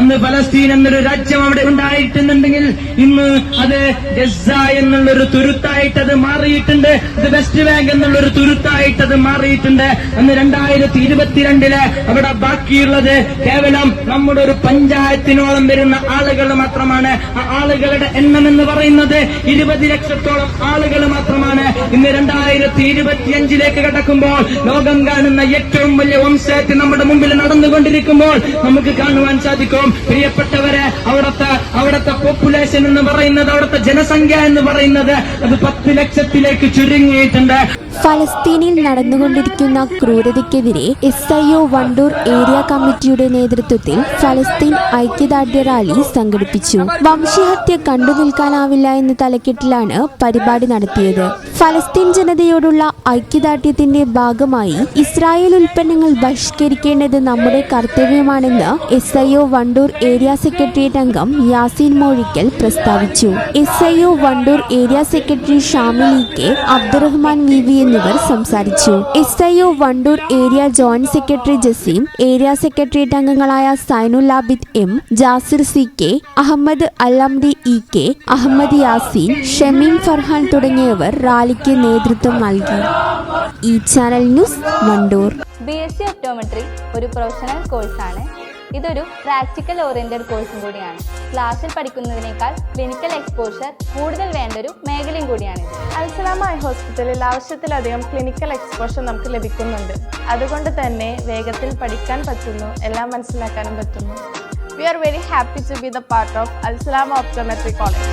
അന്ന് ഫലസ്തീൻ എന്നൊരു രാജ്യം അവിടെ ഉണ്ടായിട്ടുണ്ടെങ്കിൽ ഇന്ന് അത് ഗസ എന്നുള്ളൊരു തുരുത്തായിട്ടത് മാറിയിട്ടുണ്ട്. അത് വെസ്റ്റ് ബാങ്ക് എന്നുള്ളൊരു തുരുത്തായിട്ടത് മാറിയിട്ടുണ്ട്. അന്ന് 2022 അവിടെ ബാക്കിയുള്ളത് കേവലം നമ്മുടെ ഒരു പഞ്ചായത്തിനോളം വരുന്ന ആളുകൾ മാത്രമാണ്. ആ ആളുകളുടെ എണ്ണം എന്ന് പറയുന്നത് 20 ലക്ഷത്തോളം ആളുകൾ മാത്രമാണ്. ഇന്ന് 2025 കടക്കുമ്പോൾ ലോകം കാണുന്ന ഏറ്റവും വലിയ വംശഹത്യ നമ്മുടെ മുമ്പിൽ നടന്നുകൊണ്ടിരിക്കുമ്പോൾ നമുക്ക് കാണുവാൻ സാധിക്കും, പ്രിയപ്പെട്ടവരെ, അവിടുത്തെ പോപ്പുലേഷൻ എന്ന് പറയുന്നത്, അവിടുത്തെ ജനസംഖ്യ എന്ന് പറയുന്നത് അത് 10 ലക്ഷത്തിലേക്ക് ചുരുങ്ങിയിട്ടുണ്ട്. ഫലസ്തീനിൽ നടന്നുകൊണ്ടിരിക്കുന്ന ക്രൂരതയ്ക്കെതിരെ SIO വണ്ടൂർ ഏരിയ കമ്മിറ്റിയുടെ നേതൃത്വത്തിൽ ഫലസ്തീൻ ഐക്യദാർഢ്യ റാലി സംഘടിപ്പിച്ചു. വംശഹത്യ കണ്ടുനിൽക്കാനാവില്ല എന്ന തലക്കെട്ടിലാണ് പരിപാടി നടത്തിയത്. ഫലസ്തീൻ ജനതയോടുള്ള ഐക്യദാർഢ്യത്തിന്റെ ഭാഗമായി ഇസ്രായേൽ ഉൽപ്പന്നങ്ങൾ ബഹിഷ്കരിക്കേണ്ടത് നമ്മുടെ കർത്തവ്യമാണെന്ന് SIO വണ്ടൂർ ഏരിയ സെക്രട്ടേറിയറ്റ് അംഗം യാസീൻ മോഴിക്കൽ പ്രസ്താവിച്ചു. SIO Wandoor area secretary Shamil EK, Abdurahman VV എന്നിവർ സംസാരിച്ചു. SIO Wandoor area joint secretary Jaseem, area secretariat അംഗങ്ങളായ Zainul Abid M, Jasir CK, Ahmed അല്ലംദി EK, Ahmed Yaseen, Shameem Farhan തുടങ്ങിയവർ റാലിക്ക് നേതൃത്വം നൽകി. ഈ channel news Wandoor. BSc optometry ഒരു പ്രൊഫഷണൽ കോഴ്സാണ്. ഇതൊരു പ്രാക്ടിക്കൽ ഓറിയന്റഡ് കോഴ്സും കൂടിയാണ്. ക്ലാസ്സിൽ പഠിക്കുന്നതിനേക്കാൾ ക്ലിനിക്കൽ എക്സ്പോഷർ കൂടുതൽ വേണ്ടൊരു മേഖലയും കൂടിയാണ്. അൽസലാമ ഐ ഹോസ്പിറ്റലിൽ ആവശ്യത്തിലധികം ക്ലിനിക്കൽ എക്സ്പോഷർ നമുക്ക് ലഭിക്കുന്നുണ്ട്. അതുകൊണ്ട് തന്നെ വേഗത്തിൽ പഠിക്കാൻ പറ്റുന്നു, എല്ലാം മനസ്സിലാക്കാനും പറ്റുന്നു. We are very happy to be the part of Al Salama Optometry College.